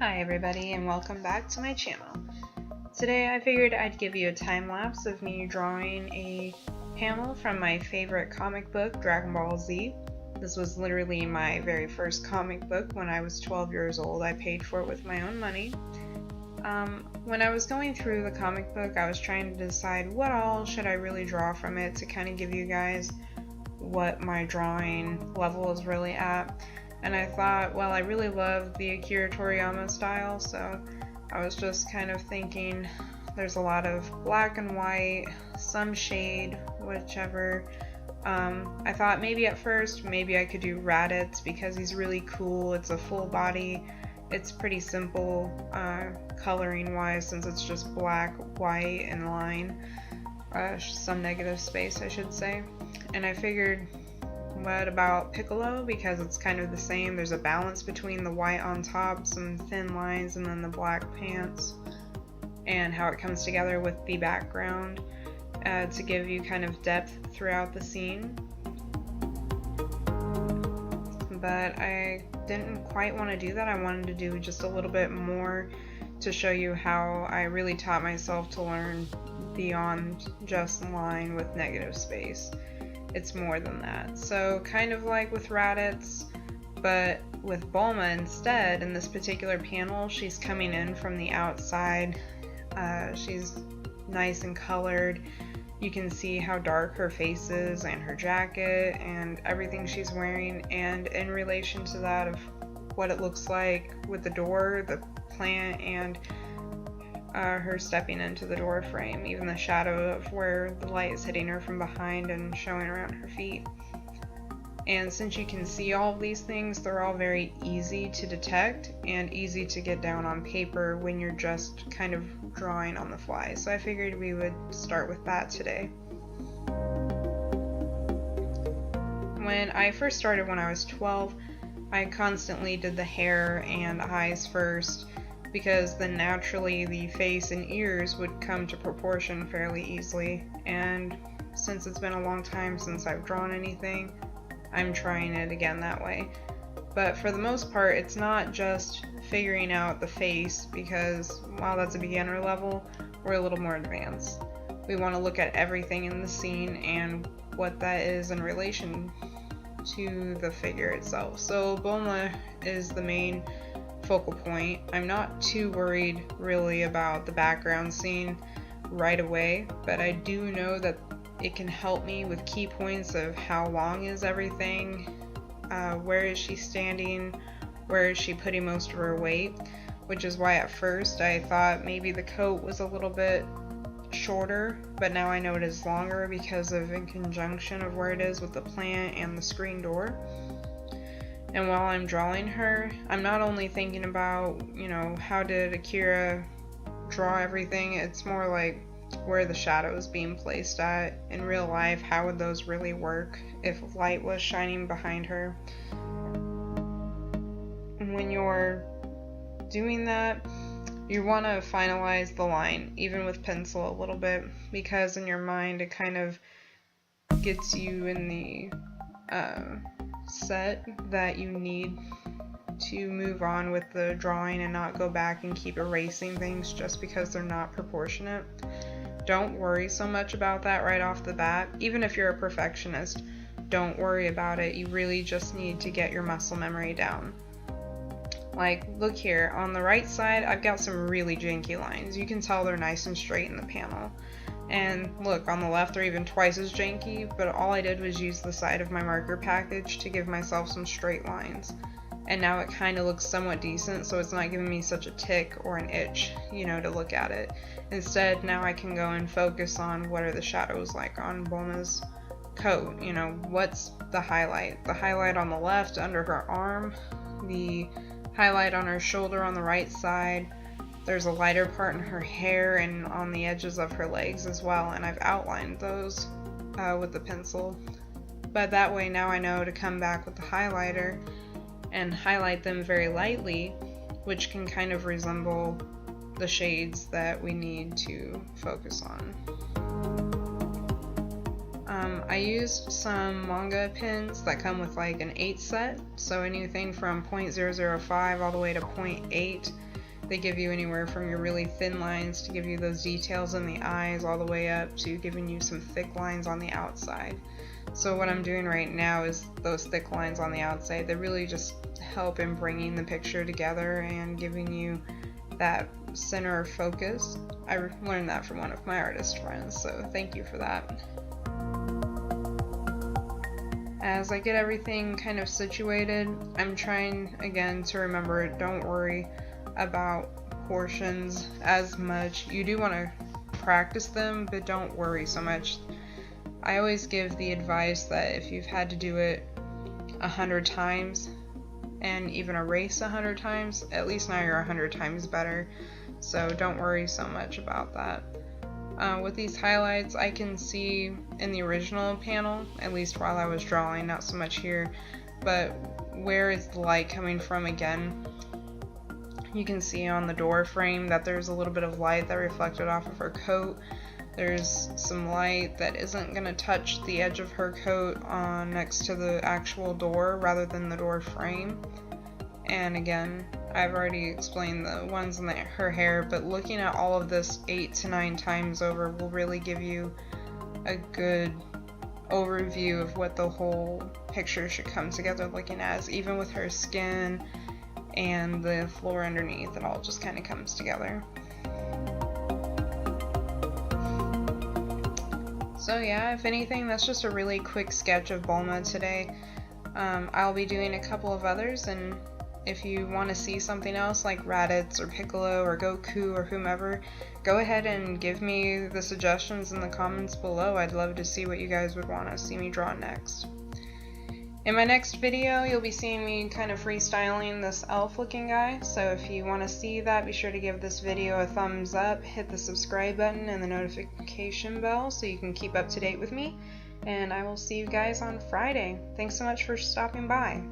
Hi everybody and welcome back to my channel. Today I figured I'd give you a time lapse of me drawing a panel from my favorite comic book, Dragon Ball Z. This was literally my very first comic book when I was 12 years old. I paid for it with my own money. When I was going through the comic book, I was trying to decide what all should I really draw from it to kind of give you guys what my drawing level is really at. And I thought, well, I really love the Akira Toriyama style, so I was just kind of thinking there's a lot of black and white, some shade, whichever. I thought maybe at first, maybe I could do Raditz because he's really cool. It's a full body. It's pretty simple coloring wise since it's just black, white, and line. Some negative space, I should say. And I figured, what about Piccolo? Because it's kind of the same. There's a balance between the white on top, some thin lines, and then the black pants, and how it comes together with the background to give you kind of depth throughout the scene. But I didn't quite want to do that. I wanted to do just a little bit more to show you how I really taught myself to learn beyond just line with negative space. It's more than that. So kind of like with Raditz, but with Bulma instead, in this particular panel, she's coming in from the outside. She's nice and colored. You can see how dark her face is and her jacket and everything she's wearing, and in relation to that of what it looks like with the door, the plant, and her stepping into the door frame, even the shadow of where the light is hitting her from behind and showing around her feet. And since you can see all of these things, they're all very easy to detect and easy to get down on paper when you're just kind of drawing on the fly. So I figured we would start with that today. When I first started when I was 12, I constantly did the hair and eyes first, because then naturally the face and ears would come to proportion fairly easily. And since it's been a long time since I've drawn anything, I'm trying it again that way. But for the most part, it's not just figuring out the face, because while that's a beginner level, we're a little more advanced. We want to look at everything in the scene and what that is in relation to the figure itself. So Bulma is the main focal point. I'm not too worried really about the background scene right away, but I do know that it can help me with key points of how long is everything, where is she standing, where is she putting most of her weight, which is why at first I thought maybe the coat was a little bit shorter, but now I know it is longer because of in conjunction of where it is with the plant and the screen door. And while I'm drawing her, I'm not only thinking about, how did Akira draw everything, it's more like where the shadow is being placed at. In real life, how would those really work if light was shining behind her? And when you're doing that, you want to finalize the line, even with pencil a little bit, because in your mind it kind of gets you in the set that you need to move on with the drawing and not go back and keep erasing things just because they're not proportionate. Don't worry so much about that right off the bat. Even if you're a perfectionist, don't worry about it. You really just need to get your muscle memory down. Like, look here, on the right side, I've got some really janky lines. You can tell they're nice and straight in the panel. And look, on the left they're even twice as janky, but all I did was use the side of my marker package to give myself some straight lines. And now it kind of looks somewhat decent, so it's not giving me such a tick or an itch, to look at it. Instead, now I can go and focus on what are the shadows like on Bulma's coat. What's the highlight? The highlight on the left under her arm, the highlight on her shoulder on the right side. There's a lighter part in her hair and on the edges of her legs as well, and I've outlined those with the pencil. But that way now I know to come back with the highlighter and highlight them very lightly, which can kind of resemble the shades that we need to focus on. I used some manga pins that come with like an 8 set, so anything from 0.005 all the way to 0.8 They give you anywhere from your really thin lines to give you those details in the eyes all the way up to giving you some thick lines on the outside. So what I'm doing right now is those thick lines on the outside. They really just help in bringing the picture together and giving you that center of focus. I learned that from one of my artist friends, so thank you for that. As I get everything kind of situated, I'm trying again to remember, don't worry about portions as much. You do want to practice them, but don't worry so much. I always give the advice that if you've had to do it 100 times and even erase 100 times, at least now you're 100 times better. So don't worry so much about that. With these highlights, I can see in the original panel, at least while I was drawing, not so much here, but where is the light coming from again? You can see on the door frame that there's a little bit of light that reflected off of her coat. There's some light that isn't going to touch the edge of her coat next to the actual door rather than the door frame. And again, I've already explained the ones in her hair, but looking at all of this 8 to 9 times over will really give you a good overview of what the whole picture should come together looking as, even with her skin and the floor underneath. It all just kind of comes together. So yeah, if anything, that's just a really quick sketch of Bulma today. I'll be doing a couple of others, and if you want to see something else like Raditz or Piccolo or Goku or whomever, go ahead and give me the suggestions in the comments below. I'd love to see what you guys would want to see me draw next. In my next video, you'll be seeing me kind of freestyling this elf looking guy, so if you want to see that, be sure to give this video a thumbs up, hit the subscribe button and the notification bell so you can keep up to date with me, and I will see you guys on Friday. Thanks so much for stopping by.